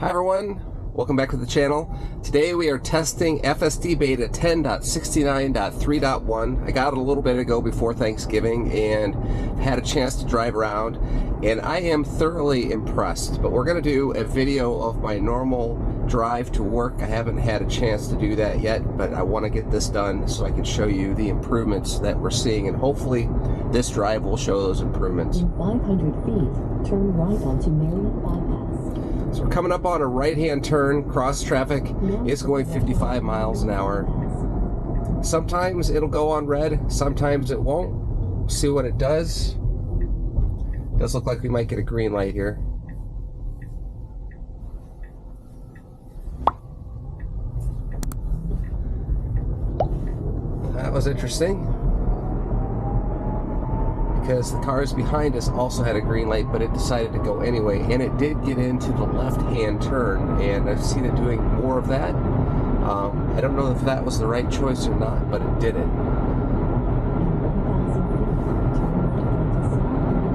Hi everyone, welcome back to the channel. Today we are testing FSD Beta 10.69.3.1. I got it a little bit ago before Thanksgiving and had a chance to drive around, and I am thoroughly impressed. But we're going to do a video of my normal drive to work. I haven't had a chance to do that yet, but I want to get this done so I can show you the improvements that we're seeing, and hopefully this drive will show those improvements. In 500 feet, turn right onto Marion Bypass. So we're coming up on a right-hand turn, cross traffic. It's going 55 miles an hour. Sometimes it'll go on red, sometimes it won't. See what it does. Does look like we might get a green light here. That was interesting, because the cars behind us also had a green light, but it decided to go anyway, and it did get into the left-hand turn, and I've seen it doing more of that. I don't know if that was the right choice or not, but it did it.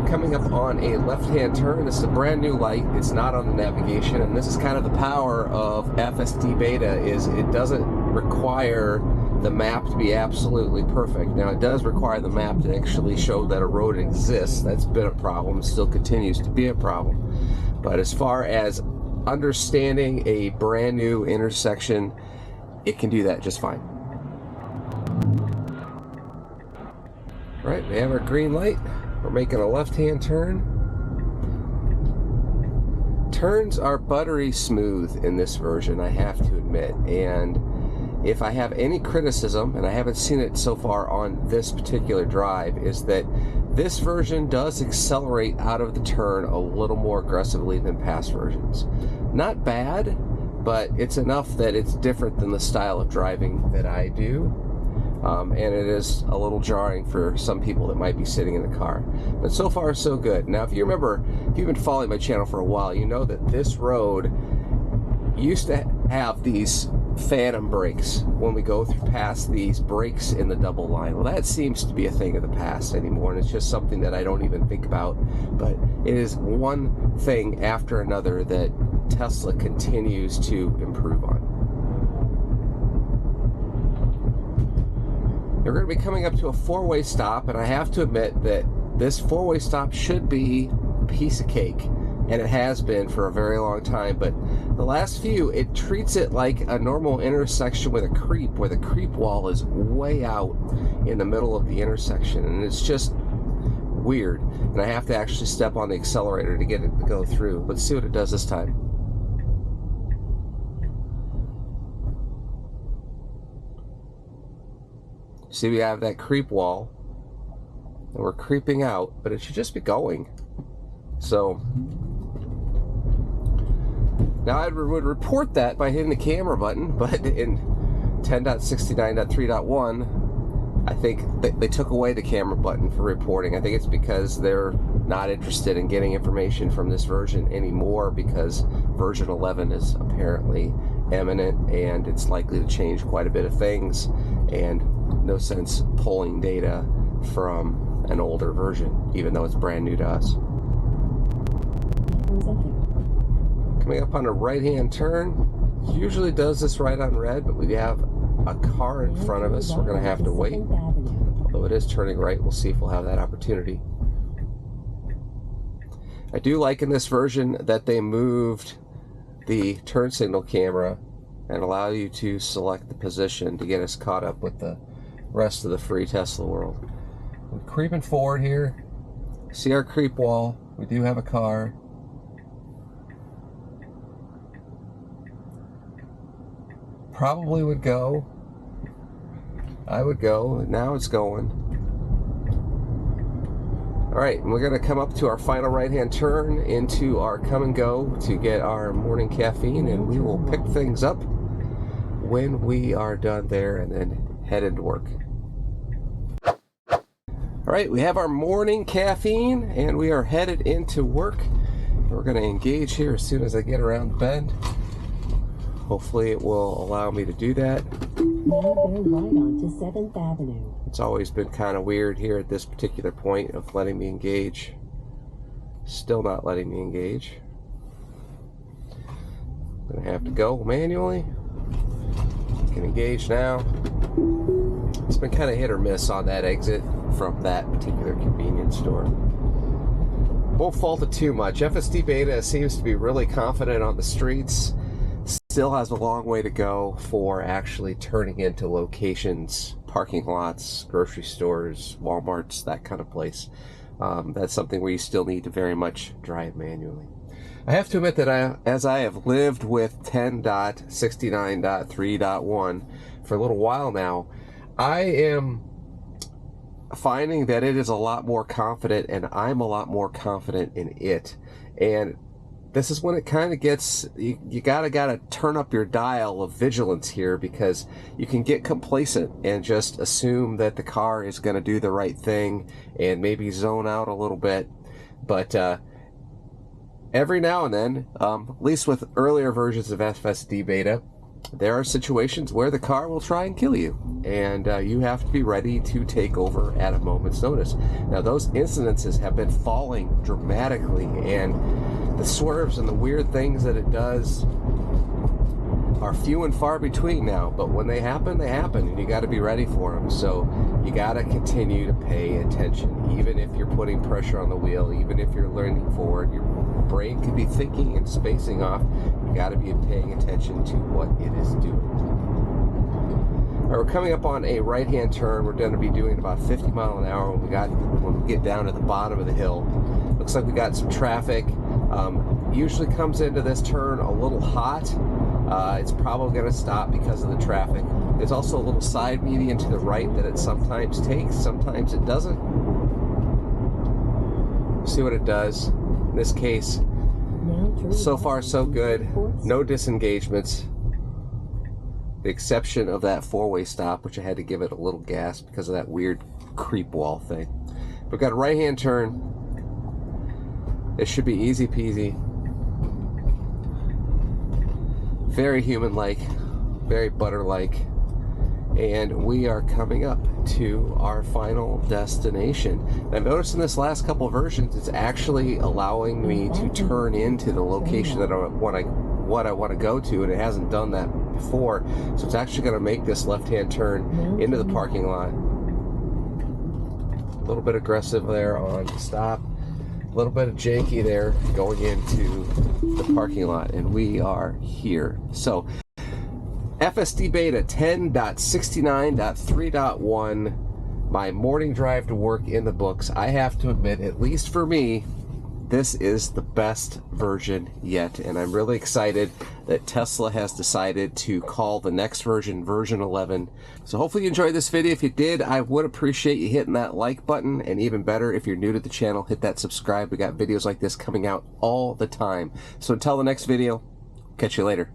Coming up on a left-hand turn, this is a brand new light. It's not on the navigation, and this is kind of the power of FSD Beta, is it doesn't require the map to be absolutely perfect. Now, it does require the map to actually show that a road exists. That's been a problem, still continues to be a problem. But as far as understanding a brand new intersection, it can do that just fine. All right, we have our green light. We're making a left-hand turn. Turns are buttery smooth in this version, I have to admit, and if I have any criticism, and I haven't seen it so far on this particular drive, is that this version does accelerate out of the turn a little more aggressively than past versions. Not bad, but it's enough that it's different than the style of driving that I do. And it is a little jarring for some people that might be sitting in the car. But so far, so good. Now, if you remember, if you've been following my channel for a while, you know that this road used to have these phantom brakes when we go through past these breaks in the double line. Well, that seems to be a thing of the past anymore, and it's just something that I don't even think about. But it is one thing after another that Tesla continues to improve on. We're going to be coming up to a four-way stop, and I have to admit that this four-way stop should be a piece of cake, and it has been for a very long time. But the last few, it treats it like a normal intersection with a creep, where the creep wall is way out in the middle of the intersection, and it's just weird. And I have to actually step on the accelerator to get it to go through. Let's see what it does this time. See, we have that creep wall, and we're creeping out, but it should just be going. So now I would report that by hitting the camera button, but in 10.69.3.1, I think they took away the camera button for reporting. I think it's because they're not interested in getting information from this version anymore, because version 11 is apparently imminent, and it's likely to change quite a bit of things, and no sense pulling data from an older version, even though it's brand new to us. Coming up on a right-hand turn, usually does this right on red, but we have a car in front of us. We're going to have to wait. Although it is turning right, we'll see if we'll have that opportunity. I do like in this version that they moved the turn signal camera and allow you to select the position to get us caught up with the rest of the free Tesla world. We're creeping forward here. See our creep wall. We do have a car. Probably would go. I would go. Now it's going. Alright, and we're going to come up to our final right-hand turn into our come and go to get our morning caffeine, and we will pick things up when we are done there and then head into work. Alright, we have our morning caffeine, and we are headed into work. We're going to engage here as soon as I get around the bend. Hopefully it will allow me to do that. Now bear right onto 7th Avenue. It's always been kind of weird here at this particular point of letting me engage. Still not letting me engage. Gonna have to go manually. Can engage now. It's been kind of hit or miss on that exit from that particular convenience store. Won't fault it too much. FSD Beta seems to be really confident on the streets. Still has a long way to go for actually turning into locations, parking lots, grocery stores, Walmarts, that kind of place. That's something where you still need to very much drive manually. I have to admit that as I have lived with 10.69.3.1 for a little while now, I am finding that it is a lot more confident, and I'm a lot more confident in it. And this is when it kind of gets, you gotta turn up your dial of vigilance here, because you can get complacent and just assume that the car is going to do the right thing and maybe zone out a little bit. But every now and then, at least with earlier versions of FSD Beta, there are situations where the car will try and kill you, and you have to be ready to take over at a moment's notice. Now, those incidences have been falling dramatically, and the swerves and the weird things that it does are few and far between now. But when they happen, and you got to be ready for them. So you got to continue to pay attention, even if you're putting pressure on the wheel, even if you're leaning forward. Your brain could be thinking and spacing off. You got to be paying attention to what it is doing. All right, we're coming up on a right-hand turn. We're going to be doing about 50 miles an hour when we get down to the bottom of the hill. Looks like we got some traffic. Usually comes into this turn a little hot. It's probably going to stop because of the traffic. There's also a little side median to the right that it sometimes takes, sometimes it doesn't. See what it does. In this case, so far so good. No disengagements. The exception of that four-way stop, which I had to give it a little gas because of that weird creep wall thing. We've got a right-hand turn. It should be easy peasy. Very human-like, very butter-like. And we are coming up to our final destination. And I've noticed in this last couple of versions, it's actually allowing me to turn into the location that I want to go to, and it hasn't done that before. So it's actually going to make this left-hand turn into the parking lot. A little bit aggressive there on stop. A little bit of janky there going into the parking lot, and we are here. So FSD Beta 10.69.3.1, my morning drive to work in the books. I have to admit, at least for me, this is the best version yet, and I'm really excited that Tesla has decided to call the next version version 11. So hopefully you enjoyed this video. If you did, I would appreciate you hitting that like button, and even better, if you're new to the channel, hit that subscribe. We got videos like this coming out all the time. So until the next video, catch you later.